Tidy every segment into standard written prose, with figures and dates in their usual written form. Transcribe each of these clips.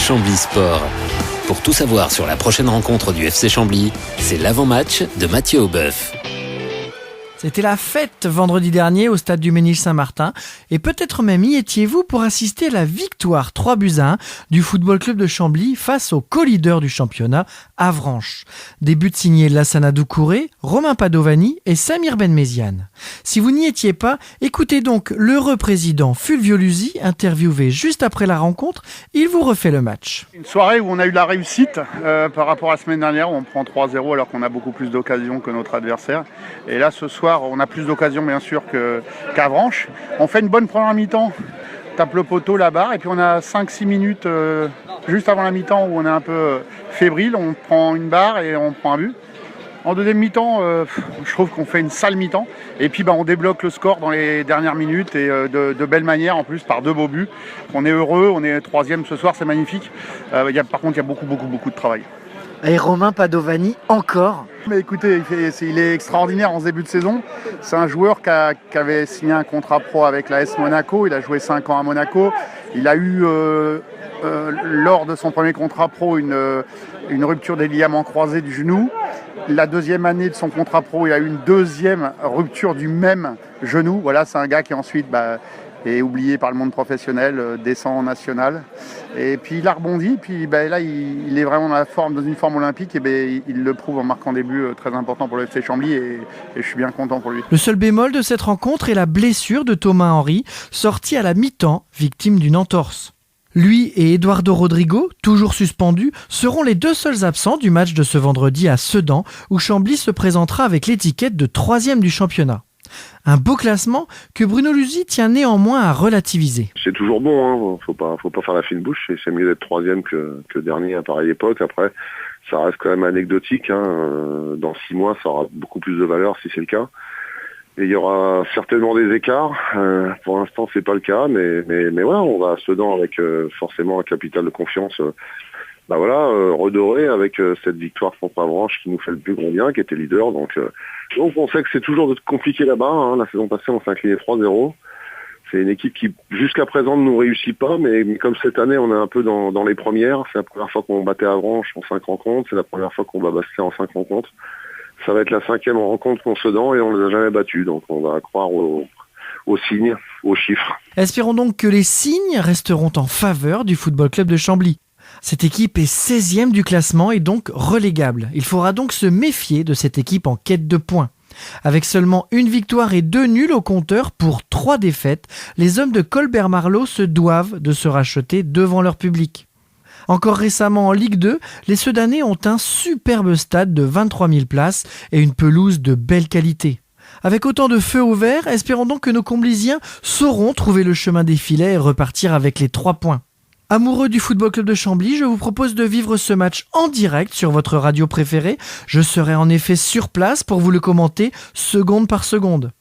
Chambly Sport. Pour tout savoir sur la prochaine rencontre du FC Chambly, c'est l'avant-match de Mathieu Aubeuf. C'était la fête vendredi dernier au stade du Ménil-Saint-Martin et peut-être même y étiez-vous pour assister à la victoire 3-1 du Football Club de Chambly face au co-leader du championnat, Avranches. Des buts signés Lassana Doucouré, Romain Padovani et Samir Benmeziane. Si vous n'y étiez pas, écoutez donc l'heureux président Fulvio Luzi, interviewé juste après la rencontre. Il vous refait le match. Une soirée où on a eu la réussite par rapport à la semaine dernière où on prend 3-0 alors qu'on a beaucoup plus d'occasions que notre adversaire. Et là ce soir, on a plus d'occasions bien sûr qu'Avranches. On fait une bonne première mi-temps, tape le poteau, la barre, et puis on a 5-6 minutes juste avant la mi-temps où on est un peu fébrile, on prend une barre et on prend un but. En deuxième mi-temps, je trouve qu'on fait une sale mi-temps, et puis on débloque le score dans les dernières minutes et de belle manière en plus par 2 beaux buts. On est heureux, on est 3e ce soir, c'est magnifique. Par contre, il y a beaucoup de travail. Et Romain Padovani encore. Mais écoutez, il est extraordinaire en ce début de saison. C'est un joueur qui avait signé un contrat pro avec l'AS Monaco. Il a joué 5 ans à Monaco. Il a eu, lors de son premier contrat pro, une rupture des ligaments croisés du genou. La deuxième année de son contrat pro, il a eu une deuxième rupture du même genou. Voilà, c'est un gars qui ensuite est oublié par le monde professionnel, descend en national. Et puis il a rebondi, puis là il est vraiment dans une forme olympique, et il le prouve en marquant des buts très importants pour le FC Chambly, et je suis bien content pour lui. Le seul bémol de cette rencontre est la blessure de Thomas Henry, sorti à la mi-temps, victime d'une entorse. Lui et Eduardo Rodrigo, toujours suspendus, seront les 2 seuls absents du match de ce vendredi à Sedan, où Chambly se présentera avec l'étiquette de 3e du championnat. Un beau classement que Bruno Luzi tient néanmoins à relativiser. C'est toujours bon, faut pas faire la fine bouche, c'est mieux d'être 3e que dernier à pareille époque. Après, ça reste quand même anecdotique, dans 6 mois ça aura beaucoup plus de valeur si c'est le cas. Et il y aura certainement des écarts, pour l'instant c'est pas le cas, mais voilà, on va à Sedan avec forcément un capital de confiance redoré avec cette victoire contre Avranches qui nous fait le plus grand bien, qui était leader. Donc on sait que c'est toujours compliqué là-bas. La saison passée, on s'est incliné 3-0. C'est une équipe qui, jusqu'à présent, ne nous réussit pas, mais comme cette année, on est un peu dans les premières. C'est la première fois qu'on battait Avranches en 5 rencontres. C'est la première fois qu'on va Bastia en 5 rencontres. Ça va être la 5e rencontre contre Sedan et on ne les a jamais battus. Donc on va croire aux signes, aux chiffres. Espérons donc que les signes resteront en faveur du Football Club de Chambly. Cette équipe est 16e du classement et donc relégable. Il faudra donc se méfier de cette équipe en quête de points. Avec seulement 1 victoire et 2 nuls au compteur pour 3 défaites, les hommes de Colbert Marleau se doivent de se racheter devant leur public. Encore récemment en Ligue 2, les Sedanais ont un superbe stade de 23 000 places et une pelouse de belle qualité. Avec autant de feu au vert, espérons donc que nos Comblysiens sauront trouver le chemin des filets et repartir avec les 3 points. Amoureux du Football Club de Chambly, je vous propose de vivre ce match en direct sur votre radio préférée. Je serai en effet sur place pour vous le commenter seconde par seconde.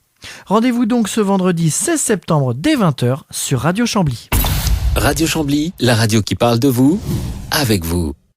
Rendez-vous donc ce vendredi 16 septembre dès 20h sur Radio Chambly. Radio Chambly, la radio qui parle de vous, avec vous.